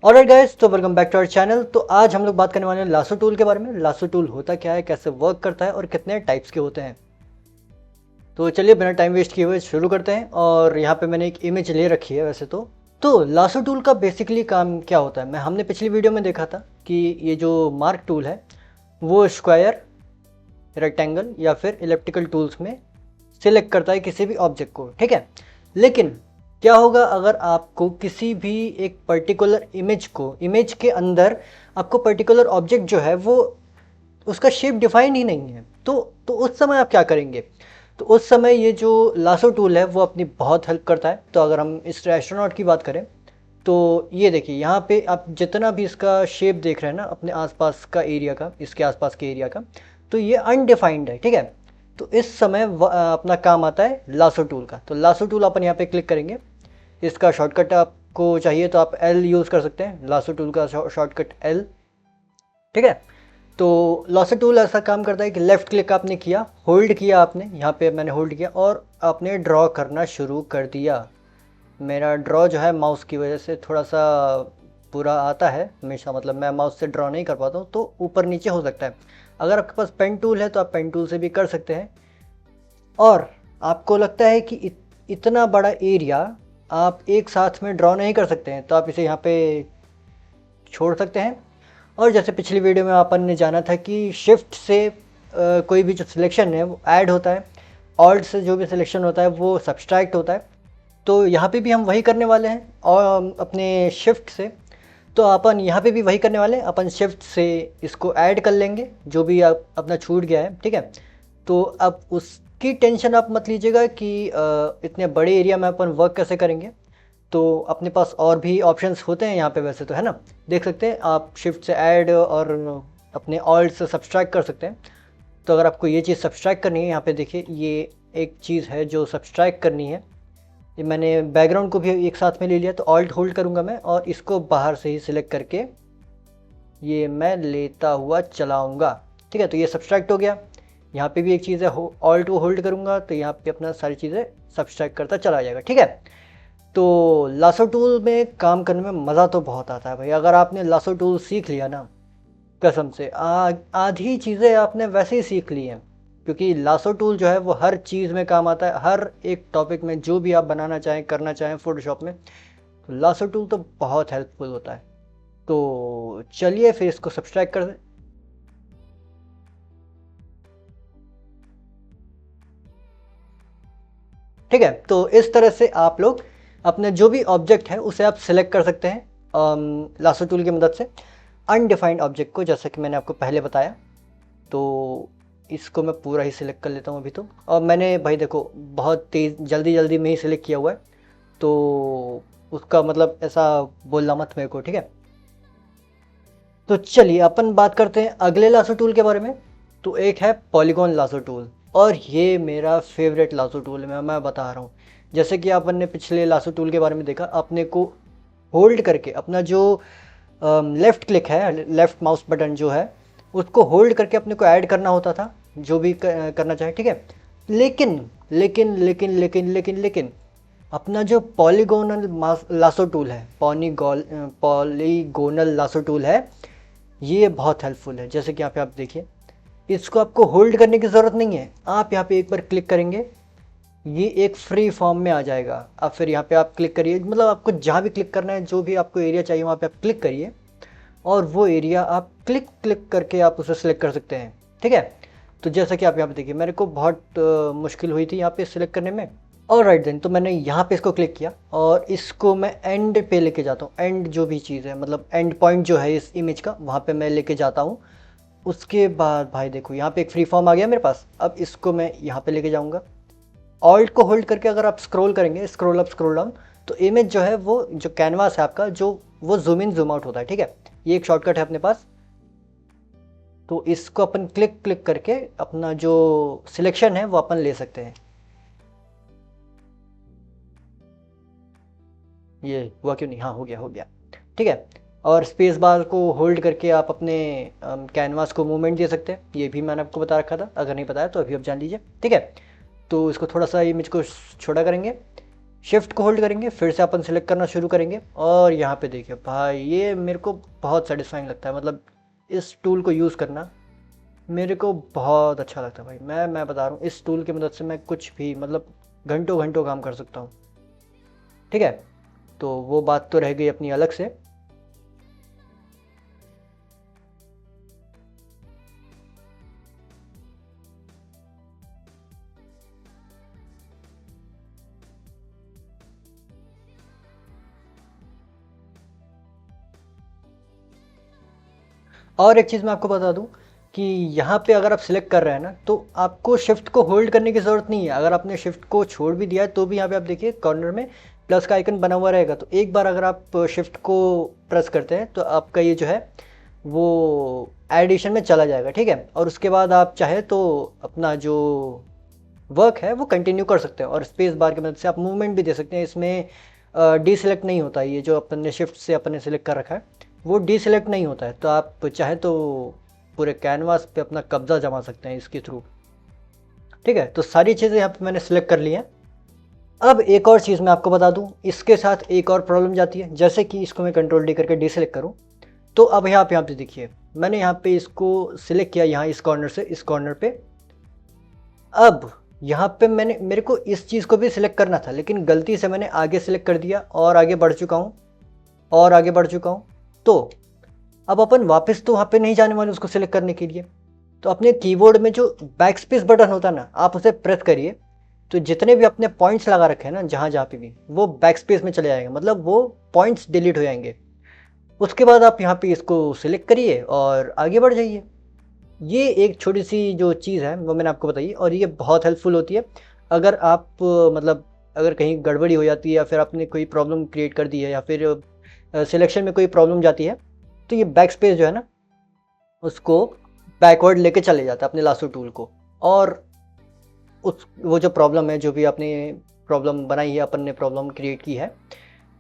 Alright guys, तो welcome back to our channel. तो आज हम लोग बात करने वाले हैं लासो टूल के बारे में। लासो टूल होता क्या है, कैसे वर्क करता है और कितने टाइप्स के होते हैं। तो चलिए बिना टाइम वेस्ट किए हुए शुरू करते हैं। और यहाँ पे मैंने एक इमेज ले रखी है वैसे तो लासो टूल का बेसिकली काम क्या होता है, हमने पिछली वीडियो में देखा था कि ये जो मार्क टूल है वो स्क्वायर, रेक्टेंगल या फिर इलेप्टिकल टूल्स में सिलेक्ट करता है किसी भी ऑब्जेक्ट को, ठीक है। लेकिन क्या होगा अगर आपको किसी भी एक पर्टिकुलर इमेज के अंदर आपको पर्टिकुलर ऑब्जेक्ट जो है वो उसका शेप डिफाइन ही नहीं है, तो उस समय आप क्या करेंगे। तो उस समय ये जो लासो टूल है वो अपनी बहुत हेल्प करता है। तो अगर हम इस एस्ट्रोनॉट की बात करें तो ये देखिए, यहाँ पे आप जितना भी इसका शेप देख रहे हैं ना अपने आसपास का एरिया का, इसके आसपास के एरिया का, तो ये अनडिफाइंड है, ठीक है। तो इस समय अपना काम आता है लासो टूल का। तो लासो टूल अपन यहाँ पे क्लिक करेंगे। इसका शॉर्टकट आपको चाहिए तो आप एल यूज़ कर सकते हैं, लासो टूल का शॉर्टकट एल, ठीक है। तो लासो टूल ऐसा काम करता है कि लेफ़्ट क्लिक आपने किया, होल्ड किया आपने, यहाँ पे मैंने होल्ड किया और आपने ड्रॉ करना शुरू कर दिया। मेरा ड्रॉ जो है माउस की वजह से थोड़ा सा पूरा आता है हमेशा, मतलब मैं माउस से ड्रॉ नहीं कर पाता हूँ तो ऊपर नीचे हो सकता है। अगर आपके पास पेन टूल है तो आप पेन टूल से भी कर सकते हैं। और आपको लगता है कि इतना बड़ा एरिया आप एक साथ में ड्रॉ नहीं कर सकते हैं तो आप इसे यहाँ पे छोड़ सकते हैं। और जैसे पिछली वीडियो में अपन ने जाना था कि शिफ्ट से कोई भी जो सिलेक्शन है वो ऐड होता है, ऑल्ट से जो भी सिलेक्शन होता है वो सब्सट्रैक्ट होता है। तो यहाँ पे भी हम वही करने वाले हैं और अपने शिफ्ट से। तो अपन यहाँ पे भी वही करने वाले हैं, अपन शिफ्ट से इसको ऐड कर लेंगे जो भी आप अपना छूट गया है, ठीक है। तो अब उसकी टेंशन आप मत लीजिएगा कि इतने बड़े एरिया में अपन वर्क कैसे करेंगे। तो अपने पास और भी ऑप्शंस होते हैं यहाँ पे वैसे तो, है ना। देख सकते हैं आप शिफ्ट से ऐड और अपने ऑल्ट से सब्सट्रैक्ट कर सकते हैं। तो अगर आपको ये चीज़ सब्सट्रैक्ट करनी है, यहाँ पे देखिए ये एक चीज़ है जो सब्सट्रैक्ट करनी है। ये मैंने बैकग्राउंड को भी एक साथ में ले लिया, तो ऑल्ट होल्ड करूँगा मैं और इसको बाहर से ही सिलेक्ट करके ये मैं लेता हुआ चलाऊँगा, ठीक है। तो ये सब्सट्रैक्ट हो गया। यहाँ पे भी एक चीज़ है, ऑल्ट को होल्ड करूँगा तो यहाँ पे अपना सारी चीज़ें सब्सट्रैक्ट करता चला जाएगा, ठीक है। तो लासो टूल में काम करने में मज़ा तो बहुत आता है भाई। अगर आपने लासो टूल सीख लिया ना, कसम से आधी चीज़ें आपने वैसे ही सीख ली हैं। क्योंकि लासो टूल जो है वो हर चीज़ में काम आता है, हर एक टॉपिक में जो भी आप बनाना चाहें करना चाहें फोटोशॉप में, तो लासो टूल तो बहुत हेल्पफुल होता है। तो चलिए फिर इसको सब्सट्रैक्ट कर दें। ठीक है, तो इस तरह से आप लोग अपने जो भी ऑब्जेक्ट है उसे आप सिलेक्ट कर सकते हैं लासो टूल की मदद से, अनडिफाइंड ऑब्जेक्ट को, जैसा कि मैंने आपको पहले बताया। तो इसको मैं पूरा ही सिलेक्ट कर लेता हूँ अभी तो। और मैंने भाई देखो बहुत तेज़ जल्दी जल्दी में ही सिलेक्ट किया हुआ है, तो उसका मतलब ऐसा बोलना मत मेरे को, ठीक है। तो चलिए अपन बात करते हैं अगले लासो टूल के बारे में। तो एक है पॉलीगॉन लासो टूल, और ये मेरा फेवरेट लासो टूल है, मैं बता रहा हूँ। जैसे कि अपन ने पिछले लासो टूल के बारे में देखा, अपने को होल्ड करके अपना जो लेफ़्ट क्लिक है, लेफ़्ट माउस बटन जो है उसको होल्ड करके अपने को ऐड करना होता था जो भी करना चाहे, ठीक है। लेकिन लेकिन लेकिन लेकिन लेकिन लेकिन अपना जो पॉलीगोनल लासो टूल है, पॉलीगोनल लासो टूल है, ये बहुत हेल्पफुल है। जैसे कि यहाँ पे आप देखिए, इसको आपको होल्ड करने की ज़रूरत नहीं है। आप यहाँ पे एक बार क्लिक करेंगे, ये एक फ्री फॉर्म में आ जाएगा। अब फिर यहाँ पे आप क्लिक करिए, मतलब आपको जहाँ भी क्लिक करना है, जो भी आपको एरिया चाहिए वहाँ पे आप क्लिक करिए और वो एरिया आप क्लिक क्लिक करके आप उसे सिलेक्ट कर सकते हैं, ठीक है। तो जैसा कि आप यहाँ पे देखिए, मेरे को बहुत मुश्किल हुई थी यहाँ पे सिलेक्ट करने में। और राइट देन, तो मैंने यहाँ पे इसको क्लिक किया और इसको मैं एंड पे लेके जाता हूँ। एंड जो भी चीज़ है, मतलब एंड पॉइंट जो है इस इमेज का, वहाँ पे मैं लेके जाता हूँ। उसके बाद भाई देखो, यहाँ पे एक फ्री फॉर्म आ गया मेरे पास। अब इसको मैं यहाँ पे लेके जाऊँगा। ऑल्ट को होल्ड करके अगर आप स्क्रॉल करेंगे, स्क्रॉल अप स्क्रॉल डाउन, तो इमेज जो है वो जो कैनवास है आपका, जो वो जूम इन जूम आउट होता है, ठीक है। ये एक शॉर्टकट है अपने पास। तो इसको अपन क्लिक क्लिक करके अपना जो सिलेक्शन है वो अपन ले सकते हैं। ये हुआ क्यों नहीं, हाँ हो गया हो गया, ठीक है। और स्पेस बार को होल्ड करके आप अपने कैनवास को मूवमेंट दे सकते हैं। ये भी मैंने आपको बता रखा था, अगर नहीं बताया तो अभी आप जान लीजिए, ठीक है। तो इसको थोड़ा सा इमेज को छोटा करेंगे शिफ्ट को होल्ड करेंगे, फिर से अपन सिलेक्ट करना शुरू करेंगे और यहाँ पे देखिए भाई ये मेरे को बहुत सेटिस्फाइंग लगता है, मतलब इस टूल को यूज़ करना मेरे को बहुत अच्छा लगता है भाई। मैं बता रहा हूँ, इस टूल की मदद से मैं कुछ भी मतलब घंटों घंटों काम कर सकता हूँ। ठीक है, तो वो बात तो रह गई अपनी अलग से। और एक चीज़ मैं आपको बता दूं कि यहाँ पे अगर आप सिलेक्ट कर रहे हैं ना, तो आपको शिफ्ट को होल्ड करने की ज़रूरत नहीं है। अगर आपने शिफ्ट को छोड़ भी दिया है तो भी यहाँ पे आप देखिए कॉर्नर में प्लस का आइकन बना हुआ रहेगा। तो एक बार अगर आप शिफ्ट को प्रेस करते हैं तो आपका ये जो है वो एडिशन में चला जाएगा। ठीक है, और उसके बाद आप चाहे तो अपना जो वर्क है वो कंटिन्यू कर सकते हैं और स्पेस बार की मदद से आप मूवमेंट भी दे सकते हैं। इसमें डीसेलेक्ट नहीं होता, ये जो अपन ने शिफ्ट से अपन ने सिलेक्ट कर रखा है वो डीसेलेक्ट नहीं होता है। तो आप चाहे तो पूरे कैनवास पे अपना कब्जा जमा सकते हैं इसके थ्रू। ठीक है, तो सारी चीज़ें यहाँ पे मैंने सिलेक्ट कर ली हैं। अब एक और चीज़ मैं आपको बता दूं, इसके साथ एक और प्रॉब्लम जाती है। जैसे कि इसको मैं कंट्रोल डी करके डीसेलेक्ट करूं, तो अब यहाँ पे देखिए मैंने यहाँ पे इसको सिलेक्ट किया, यहाँ इस कॉर्नर से इस कॉर्नर पे। अब यहाँ पे मेरे को इस चीज़ को भी सिलेक्ट करना था, लेकिन गलती से मैंने आगे सिलेक्ट कर दिया और आगे बढ़ चुका हूँ और आगे बढ़ चुका हूँ। तो अब अपन वापस तो वहाँ पे नहीं जाने वाले उसको सिलेक्ट करने के लिए। तो अपने कीबोर्ड में जो बैक स्पेस बटन होता है ना, आप उसे प्रेस करिए, तो जितने भी अपने पॉइंट्स लगा रखे हैं ना जहाँ जहाँ पे भी, वो बैक स्पेस में चले जाएंगे, मतलब वो पॉइंट्स डिलीट हो जाएंगे। उसके बाद आप यहाँ पे इसको सिलेक्ट करिए और आगे बढ़ जाइए। ये एक छोटी सी जो चीज़ है वो मैंने आपको बताई और ये बहुत हेल्पफुल होती है। अगर आप मतलब अगर कहीं गड़बड़ी हो जाती है या फिर आपने कोई प्रॉब्लम क्रिएट कर दी है या फिर सिलेक्शन में कोई प्रॉब्लम जाती है, तो ये बैक स्पेस जो है ना उसको बैकवर्ड लेके चले जाता है अपने लासो टूल को, और उस वो जो प्रॉब्लम है, जो भी आपने प्रॉब्लम बनाई है, अपन ने प्रॉब्लम क्रिएट की है,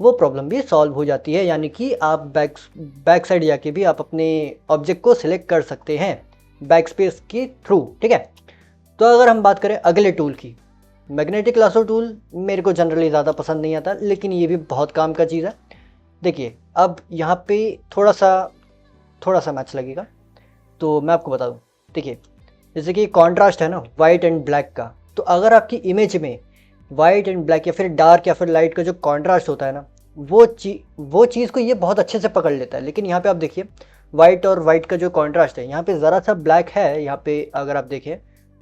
वो प्रॉब्लम भी सॉल्व हो जाती है। यानी कि आप बैक साइड जाके भी आप अपने ऑब्जेक्ट को सिलेक्ट कर सकते हैं बैक स्पेस के थ्रू। ठीक है, तो अगर हम बात करें अगले टूल की, मैग्नेटिक लासो टूल मेरे को जनरली ज़्यादा पसंद नहीं आता, लेकिन ये भी बहुत काम का चीज़ है। देखिए अब यहाँ पे थोड़ा सा मैच लगेगा, तो मैं आपको बता दूँ। देखिए जैसे कि कॉन्ट्रास्ट है ना वाइट एंड ब्लैक का, तो अगर आपकी इमेज में वाइट एंड ब्लैक या फिर डार्क या फिर लाइट का जो कॉन्ट्रास्ट होता है ना, वो चीज़ को ये बहुत अच्छे से पकड़ लेता है। लेकिन यहाँ पे आप देखिए वाइट और वाइट का जो कॉन्ट्रास्ट है, यहाँ पे ज़रा सा ब्लैक है, यहाँ पे अगर आप देखें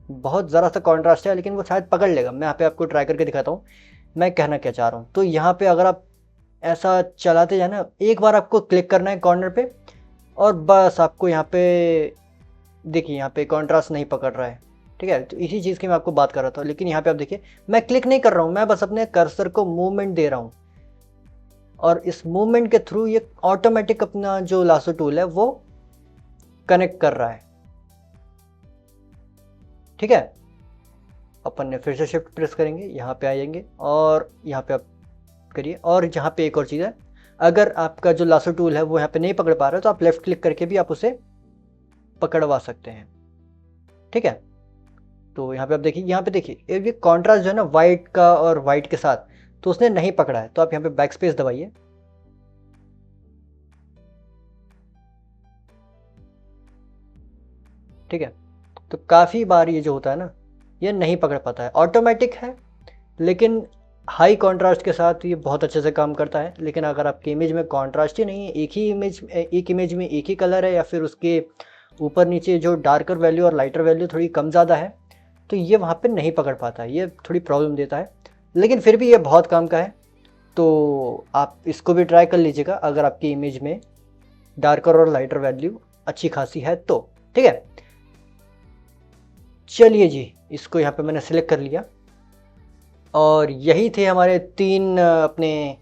बहुत ज़रा सा कॉन्ट्रास्ट है, लेकिन वो शायद पकड़ लेगा। मैं यहाँ पे आपको ट्राई करके दिखाता हूँ मैं कहना क्या चाह रहा हूँ। तो यहाँ पे अगर आप ऐसा चलाते जाए ना, एक बार आपको क्लिक करना है कॉर्नर पे और बस आपको यहाँ पे देखिए यहाँ पे कॉन्ट्रास्ट नहीं पकड़ रहा है। ठीक है, तो इसी चीज़ की मैं आपको बात कर रहा था। लेकिन यहाँ पे आप देखिए मैं क्लिक नहीं कर रहा हूँ, मैं बस अपने कर्सर को मूवमेंट दे रहा हूँ और इस मूवमेंट के थ्रू ये ऑटोमेटिक अपना जो लासो टूल है वो कनेक्ट कर रहा है। ठीक है, अपन ने फिर से शिफ्ट प्रेस करेंगे, यहाँ पे आएंगे और यहाँ पे आप करिए। और यहाँ पे एक और चीज़ है, अगर आपका जो लासो टूल है वो यहाँ पे नहीं पकड़ पा रहा है तो आप लेफ्ट क्लिक करके भी आप उसे पकड़वा सकते हैं। ठीक है, तो यहाँ पे आप देखिए, यहाँ पे देखिए ये कॉन्ट्रास्ट जो है ना वाइट का और वाइट के साथ, तो उसने नहीं पकड़ा है। तो आप यहाँ पे बैक स्पेस दबाइए, ठीक है, तो काफ़ी बार ये जो होता है ना ये नहीं पकड़ पाता है। ऑटोमेटिक है लेकिन हाई कॉन्ट्रास्ट के साथ ये बहुत अच्छे से काम करता है। लेकिन अगर आपकी इमेज में कॉन्ट्रास्ट ही नहीं है, एक इमेज में एक ही कलर है या फिर उसके ऊपर नीचे जो डार्कर वैल्यू और लाइटर वैल्यू थोड़ी कम ज़्यादा है, तो ये वहाँ पे नहीं पकड़ पाता है, ये थोड़ी प्रॉब्लम देता है। लेकिन फिर भी ये बहुत काम का है, तो आप इसको भी ट्राई कर लीजिएगा अगर आपकी इमेज में डार्कर और लाइटर वैल्यू अच्छी खासी है तो। ठीक है, चलिए जी, इसको यहाँ पे मैंने सिलेक्ट कर लिया और यही थे हमारे 3 अपने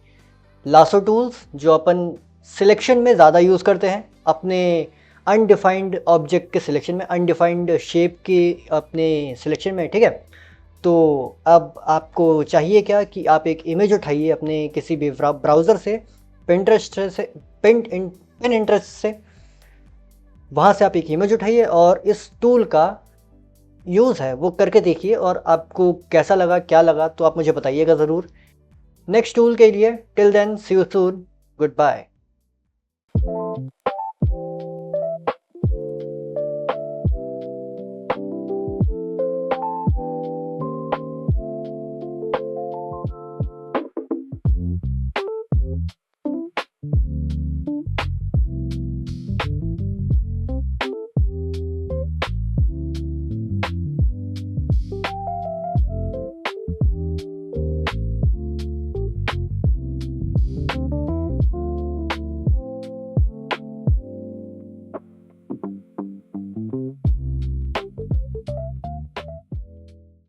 लासो टूल्स जो अपन सिलेक्शन में ज़्यादा यूज़ करते हैं, अपने अनडिफाइंड ऑब्जेक्ट के सिलेक्शन में, अनडिफाइंड शेप के अपने सिलेक्शन में। ठीक है, तो अब आपको चाहिए क्या कि आप एक इमेज उठाइए अपने किसी भी ब्राउज़र से, पिंटरेस्ट से, पिन इंटरेस्ट से, वहाँ से आप एक इमेज उठाइए और इस टूल का यूज़ है वो करके देखिए और आपको कैसा लगा क्या लगा तो आप मुझे बताइएगा ज़रूर। नेक्स्ट टूल के लिए। Till then see you soon, good bye.